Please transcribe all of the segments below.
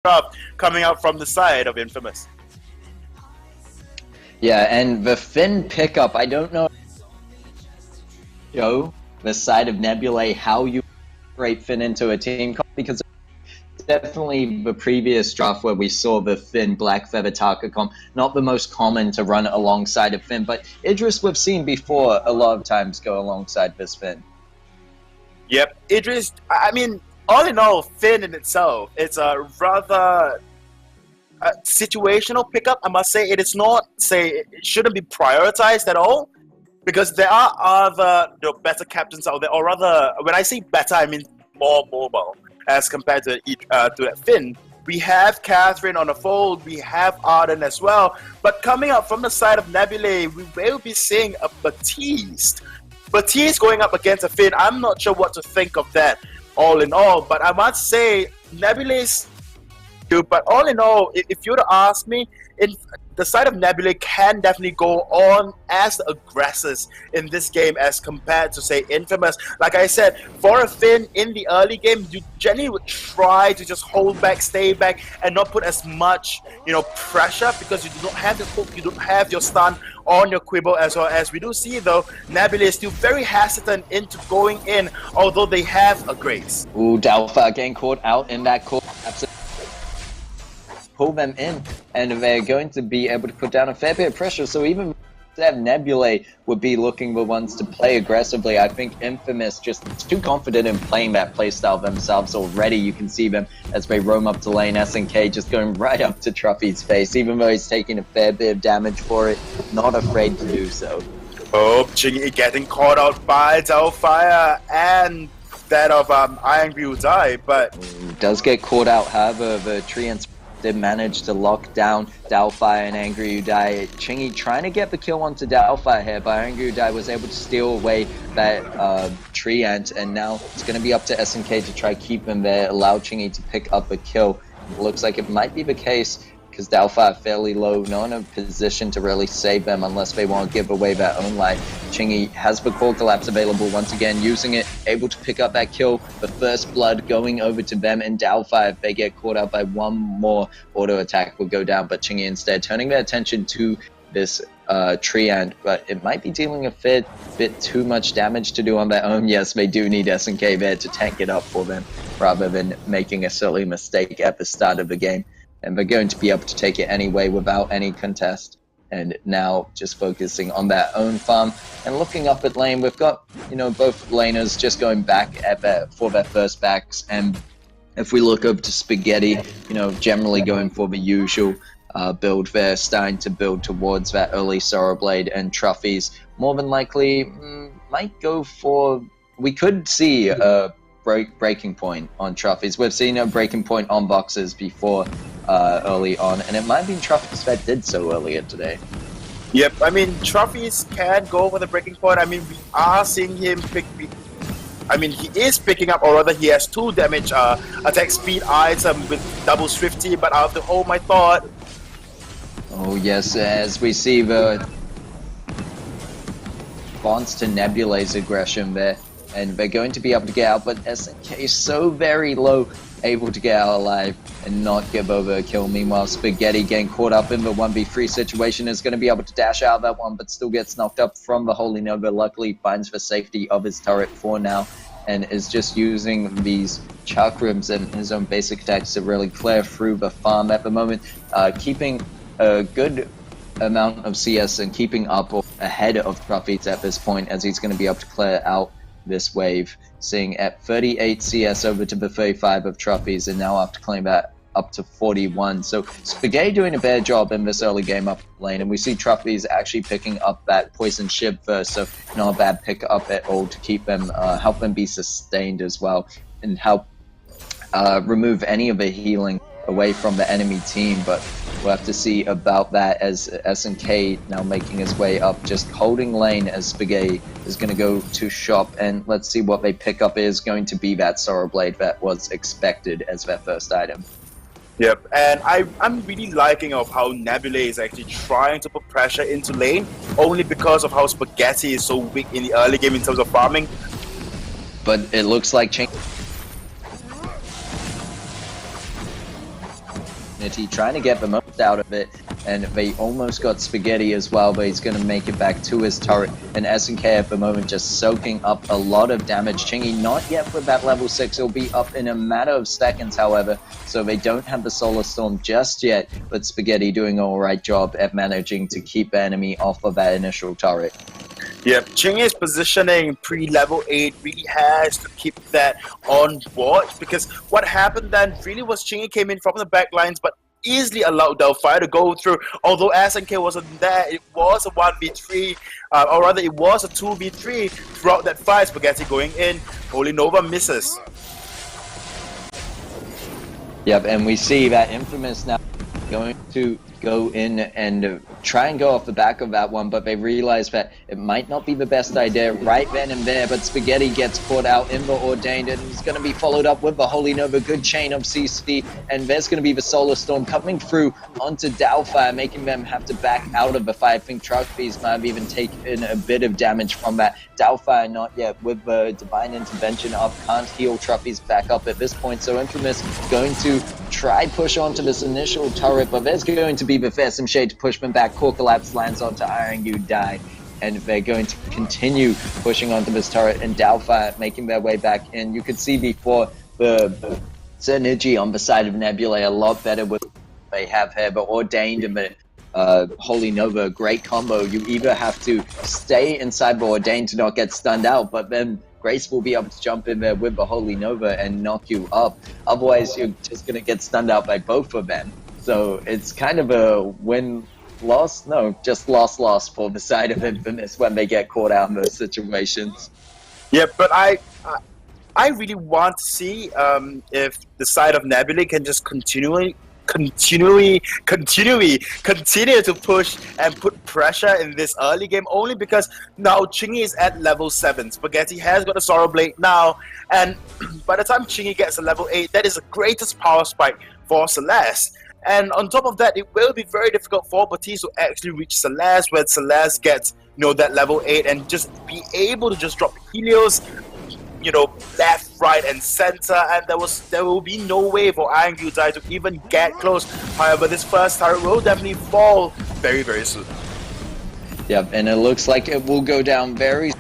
stuff coming out from the side of Infamous. Yeah, and the Finn pickup, I don't know, Joe, the side of NEBULAE, how you integrate Finn into a team, because definitely the previous draft where we saw the Finn Black Feather Taka comp, not the most common to run alongside of Finn, but Idris we've seen before a lot of times go alongside this Finn. Yep, Idris, I mean, all in all, Finn in itself, it's a rather situational pickup, I must say. It is not, it shouldn't be prioritized at all, because there are other better captains out there, or rather, when I say better, I mean more mobile as compared to Finn. We have Catherine on the fold, we have Arden as well, but coming up from the side of NEBULAE, we will be seeing a Baptiste. Baptiste going up against a Finn, I'm not sure what to think of that, all in all, but I must say, NEBULAE's good, but all in all, if you were to ask me, the side of NEBULAE can definitely go on as the aggressors in this game as compared to, say, Infamous. Like I said, for a Finn in the early game, you generally would try to just hold back, stay back, and not put as much, pressure, because you do not have the hook, you don't have your stun on your quibble as well. As we do see, though, NEBULAE is still very hesitant into going in, although they have a grace. Ooh, Dalfa getting caught out in that court. Absolutely. Pull them in, and they're going to be able to put down a fair bit of pressure. So even if NEBULAE would be looking the ones to play aggressively, I think Infamous just too confident in playing that playstyle themselves already. You can see them as they roam up to lane. SNK just going right up to Truffy's face, even though he's taking a fair bit of damage for it, not afraid to do so. Oh, Chingy getting caught out by Doubtfire and that of lGRAND-FINALS, but does get caught out. However, the Treants did manage to lock down Doubtfire and lGRAND-FINALS. Chingy trying to get the kill onto Doubtfire here, but lGRAND-FINALS was able to steal away that Treant, and now it's going to be up to SNK to try keep him there, allow Chingy to pick up a kill. It looks like it might be the case, because Doubtfire fairly low, not in a position to really save them unless they want to give away their own life. Chingy has the Core Collapse available once again, using it, able to pick up that kill. The first blood going over to them, and Doubtfire, if they get caught up by one more auto attack, will go down. But Chingy instead turning their attention to this Treant, but it might be dealing a bit too much damage to do on their own. Yes, they do need SNK there to tank it up for them, rather than making a silly mistake at the start of the game. And they're going to be able to take it anyway without any contest. And now just focusing on their own farm and looking up at lane. We've got, both laners just going back at for their first backs. And if we look over to Spaghetti, generally going for the usual build there, starting to build towards that early Sorrow Blade, and Truffy's more than likely might go for... We could see a breaking point on Truffy's. We've seen a breaking point on boxes before early on, and it might have been Truffy's that did so earlier today. Yep, I mean, Truffy's can go for the breaking point. I mean, we are seeing him he is picking up, or rather he has 2 damage attack speed item with double Swifty, but out of the home, I thought. Oh yes, as we see the response to NEBULAE's aggression there, and they're going to be able to get out, but SNK is so very low, able to get out alive and not give over a kill. Meanwhile, Spaghetti getting caught up in the 1v3 situation is going to be able to dash out of that one, but still gets knocked up from the Holy Nova. Luckily finds the safety of his turret for now, and is just using these chakrams and his own basic attacks to really clear through the farm at the moment, keeping a good amount of CS and keeping up ahead of Truffy's at this point, as he's going to be able to clear out this wave, seeing at 38 CS over to the 35 of Truffy's, and now have to claim that up to 41. So Spaghetti doing a better job in this early game up lane, and we see Truffy's actually picking up that poison shiv first, so not a bad pick up at all to keep them, help them be sustained as well, and help remove any of the healing away from the enemy team. But we'll have to see about that, as SNK now making his way up, just holding lane, as Spaghetti is going to go to shop, and let's see what they pick up is going to be that Sorrow Blade that was expected as their first item. Yep, and I'm really liking of how NEBULAE is actually trying to put pressure into lane, only because of how Spaghetti is so weak in the early game in terms of farming. But it looks like opportunity, trying to get the most out of it, and they almost got Spaghetti as well, but he's going to make it back to his turret, and SNK at the moment just soaking up a lot of damage. Chingy not yet with that level 6, he'll be up in a matter of seconds, however, so they don't have the Solar Storm just yet, but Spaghetti doing an alright job at managing to keep the enemy off of that initial turret. Yep, Chingy's positioning pre-level 8 really has to keep that on board, because what happened then really was Chingy came in from the back lines but easily allowed Delphi to go through. Although SNK wasn't there, it was a 1v3, or rather it was a 2v3 throughout that fight. Spaghetti going in, Holy Nova misses. Yep, and we see that Infamous now going to go in and try and go off the back of that one, but they realize that it might not be the best idea right then and there, but Spaghetti gets caught out in the Ordained, and he's going to be followed up with the Holy Nova. Good chain of CC, and there's going to be the Solar Storm coming through onto Doubtfire, making them have to back out of the fight. I think Truckbeast might have even taken a bit of damage from that. Doubtfire not yet with the Divine Intervention up, can't heal Truckbeast back up at this point, so Infamous going to try push onto this initial turret, but there's going to be the Fearsome Shade to push them back. Core Collapse lands onto Iron You Die, and they're going to continue pushing onto this turret, and Doubtfire making their way back in. You could see before the synergy on the side of NEBULAE a lot better with what they have here, but Ordained and the Holy Nova, great combo. You either have to stay inside the Ordained to not get stunned out, but then Grace will be able to jump in there with the Holy Nova and knock you up. Otherwise, you're just going to get stunned out by both of them. So it's kind of a win-loss? No, just loss-loss for the side of Infamous when they get caught out in those situations. Yeah, but I really want to see if the side of NEBULAE can just continue to push and put pressure in this early game, only because now Chingy is at level 7. Spaghetti has got a Sorrow Blade now, and by the time Chingy gets to level 8, that is the greatest power spike for Celeste. And on top of that, it will be very difficult for Batiste to actually reach Celeste, when Celeste gets, that level 8 and just be able to just drop Helios, left, right, and center, and there will be no way for Iron You Die to even get close. However, this first turret will definitely fall very, very soon. Yep, and it looks like it will go down very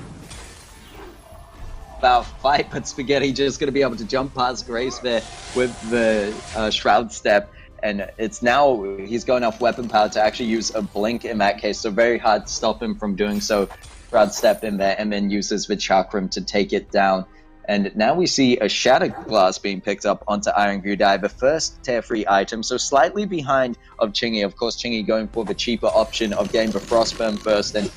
about fight, but Spaghetti just going to be able to jump past Grace there with the Shroud Step. And it's now, he's going off weapon power to actually use a blink in that case, so very hard to stop him from doing so. Shroud Step in there, and then uses the Chakram to take it down. And now we see a Shattered Glass being picked up onto Iron Gudai, the first tier 3 item, so slightly behind of Chingy. Of course, Chingy going for the cheaper option of getting the Frostburn first, and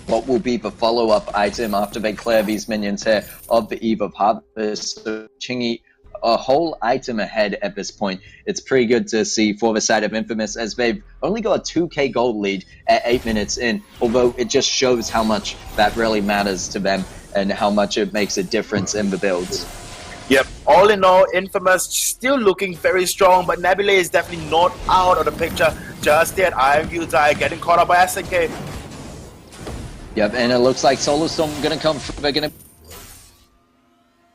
what will be the follow-up item after they clear these minions here of the Eve of Harvest. So Chingy a whole item ahead at this point. It's pretty good to see for the side of Infamous, as they've only got a 2k gold lead at 8 minutes in, although it just shows how much that really matters to them and how much it makes a difference in the builds. Yep, all in all, Infamous still looking very strong, but NEBULAE is definitely not out of the picture just yet. Iron You Die getting caught up by SNK. Yep, and it looks like Solar Storm gonna come through. They're gonna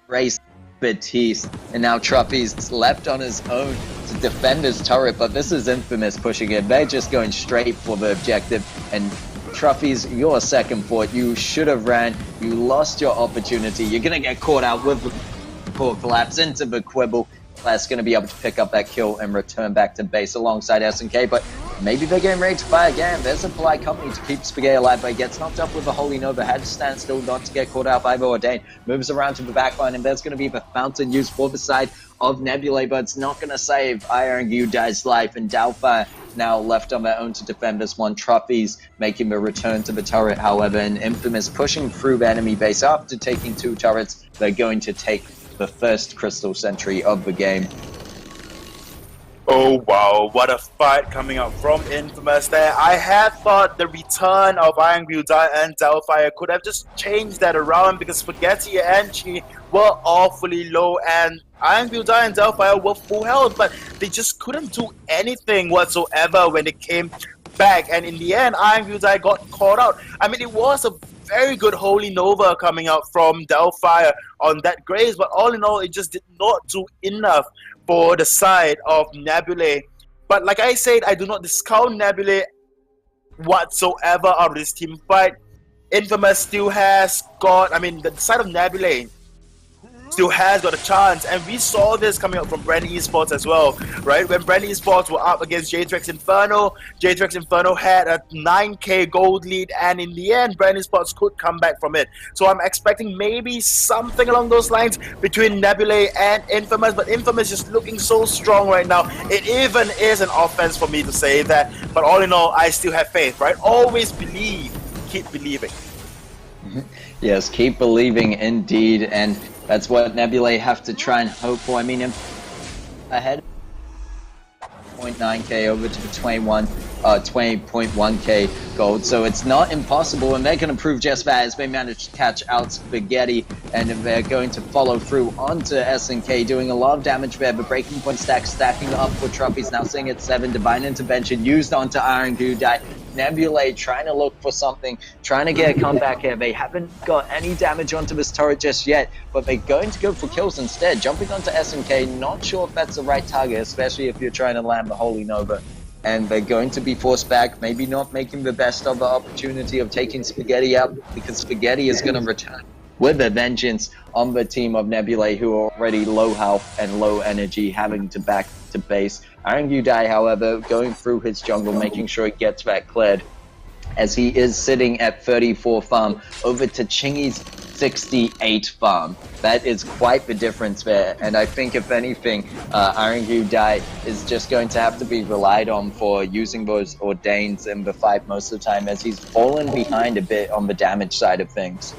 race Batiste, and now Truffy's left on his own to defend his turret, but this is Infamous pushing it. They're just going straight for the objective, and Truffy's your second fort. You should have ran. You lost your opportunity. You're gonna get caught out with the Core Collapse into the Quibble. That's going to be able to pick up that kill and return back to base alongside SNK, but maybe they're getting ready to fire again. There's a polite company to keep Spaghetti alive, but he gets knocked up with the Holy Nova, had to stand still not to get caught out by the Ordained, moves around to the backline, and there's going to be the Fountain used for the side of NEBULAE, but it's not going to save Iron You Die's life, and Doubtfire now left on their own to defend this one. Truffy's making the return to the turret, however, and Infamous pushing through the enemy base after taking 2 turrets. They're going to take the first Crystal Sentry of the game. Oh wow, what a fight coming up from Infamous there. I had thought the return of Iron You Die and Doubtfire could have just changed that around, because Spaghetti and Chi were awfully low and Iron You Die and Doubtfire were full health, but they just couldn't do anything whatsoever when it came back, and in the end Iron You Die got caught out. I mean, it was a very good Holy Nova coming out from Doubtfire on that Grace, but all in all, it just did not do enough for the side of NEBULAE. But like I said, I do not discount NEBULAE whatsoever out of this team fight. Infamous still has got, I mean, the side of NEBULAE still has got a chance, and we saw this coming up from Brand Esports as well, right? When Brand Esports were up against JTrex Inferno had a 9k gold lead, and in the end, Brand Esports could come back from it. So I'm expecting maybe something along those lines between NEBULAE and Infamous, but Infamous is looking so strong right now. It even is an offense for me to say that, but all in all, I still have faith, right? Always believe, keep believing. Yes, keep believing indeed, and that's what NEBULAE have to try and hope for. I mean, ahead 0.9k over to the 20.1k gold, so it's not impossible, and they're going to prove just that as they manage to catch out Spaghetti, and they're going to follow through onto SNK, doing a lot of damage there. The breaking point stack stacking up for trophies, now sitting at 7. Divine Intervention used onto lGRAND-FINALS. NEBULAE trying to look for something, trying to get a comeback here. They haven't got any damage onto this turret just yet, but they're going to go for kills instead. Jumping onto SNK, not sure if that's the right target, especially if you're trying to land the Holy Nova. And they're going to be forced back, maybe not making the best of the opportunity of taking Spaghetti out, because Spaghetti is going to return with a vengeance on the team of NEBULAE, who are already low health and low energy, having to back to base. lGRAND-FINALS, however, going through his jungle, making sure he gets that cleared, as he is sitting at 34 farm over to Chingy's 68 farm. That is quite the difference there, and I think if anything, lGRAND-FINALS is just going to have to be relied on for using those ordains in the fight most of the time, as he's fallen behind a bit on the damage side of things.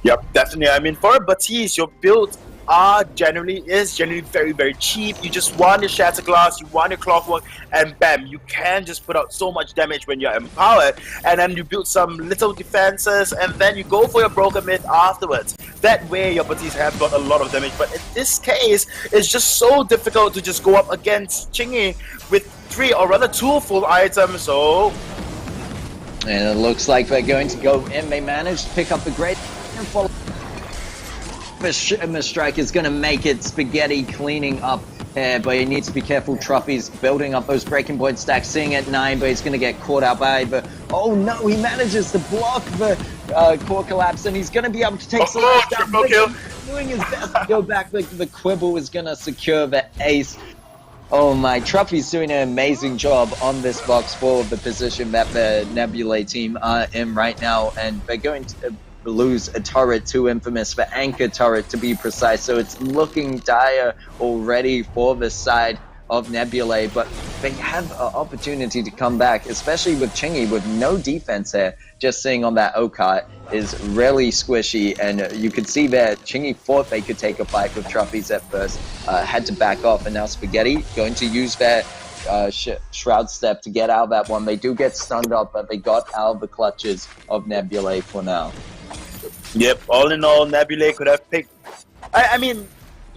Yep, definitely. I mean, for a Batiste, your builds are generally very, very cheap. You just want your Shatter Glass, you want your Clockwork, and bam, you can just put out so much damage when you're empowered. And then you build some little defenses, and then you go for your Broken Myth afterwards. That way, your Batiste have got a lot of damage. But in this case, it's just so difficult to just go up against Chingy with 3 or rather 2 full items. So, and it looks like they're going to go in. They managed to pick up the great follow. The strike is going to make it. Spaghetti cleaning up here, but he needs to be careful. Trophies building up those breaking point stacks, sitting at 9, but he's going to get caught out by the... Oh no, he manages to block the core collapse, and he's going to be able to take some down. Doing his best to go back. The Quibble is going to secure the ace. Oh my, Truffy's doing an amazing job on this box for the position that the NEBULAE team are in right now, and they're going to lose a turret to Infamous, the anchor turret to be precise, so it's looking dire already for the side of NEBULAE, but they have an opportunity to come back, especially with Chingy with no defense here. Just sitting on that O-Cart is really squishy, and you could see that Chingy thought they could take a fight with Trophies at first, had to back off, and now Spaghetti going to use their Shroud Step to get out of that one. They do get stunned up, but they got out of the clutches of NEBULAE for now. Yep, all in all, NEBULAE could have picked... I mean,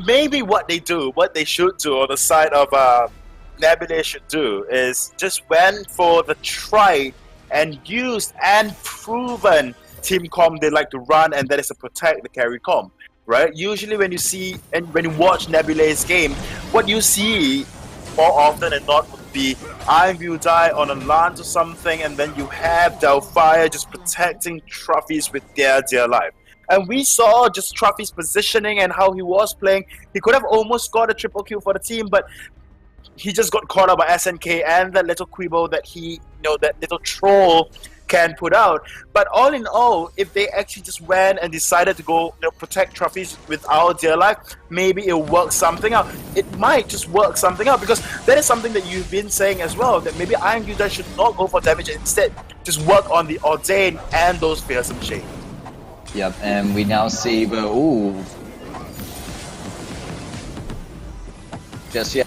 maybe what they should do, or the side of NEBULAE should do, is just went for the tried and used and proven team comp they like to run, and that is to protect the carry comp, right? Usually when you see and when you watch NEBULAE's game, what you see more often than not would be lGRAND-FINALS on a LAN to something, and then you have Delphire just protecting Trophies with their dear life. And we saw just Trophy's positioning and how he was playing. He could have almost got a triple kill for the team, but he just got caught up by SNK and that little Quibble that he, that little troll can put out. But all in all, if they actually just went and decided to go protect Trophies with our dear life, maybe it'll work something out. It might just work something out, because that is something that you've been saying as well, that maybe lGRAND-FINALS should not go for damage and instead just work on the Ordain and those Fearsome Shade. Yep, and we now see the... Ooh. Just yet.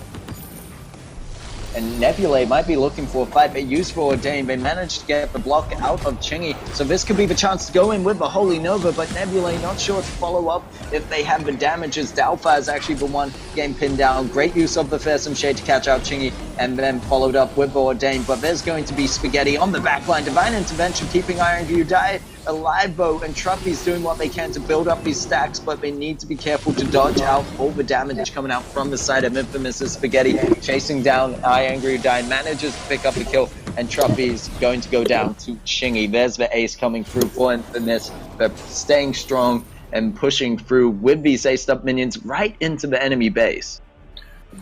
And NEBULAE might be looking for a fight. They used for Ordain. They managed to get the block out of Chingy. So this could be the chance to go in with the Holy Nova, but NEBULAE not sure to follow up if they have the damages. Dalfa is actually the one getting pinned down. Great use of the Fearsome Shade to catch out Chingy, and then followed up with the Ordain. But there's going to be Spaghetti on the backline. Divine Intervention keeping lGRAND-FINALS Alive-Bo and Truffy's doing what they can to build up these stacks, but they need to be careful to dodge out all the damage coming out from the side of Infamous as Spaghetti chasing down lGRAND-FINALS, manages to pick up the kill, and Truffy's going to go down to Chingy. There's the ace coming through for Infamous. They're staying strong and pushing through with these aced-up minions right into the enemy base.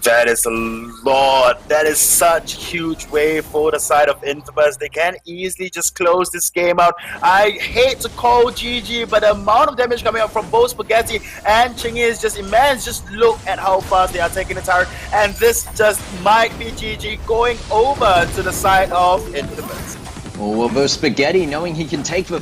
That is a lot. That is such huge wave for the side of Infamous. They can easily just close this game out. I hate to call GG, but the amount of damage coming out from both Spaghetti and Chingy is just immense. Just look at how fast they are taking the turret, and this just might be GG going over to the side of Infamous. Well, the Spaghetti, knowing he can take the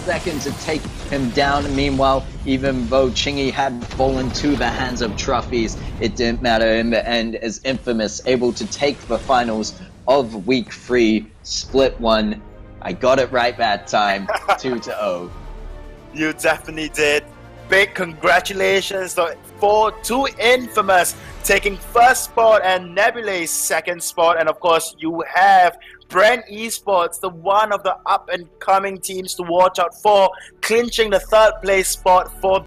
second to take him down. Meanwhile, even though Chingy had fallen to the hands of Truffy's, it didn't matter in the end, as Infamous able to take the finals of Week 3, Split 1. I got it right that time, 2-0. You definitely did. Big congratulations to Infamous taking first spot and NEBULAE second spot, and of course you have Brand Esports, the one of the up and coming teams to watch out for, clinching the third place spot for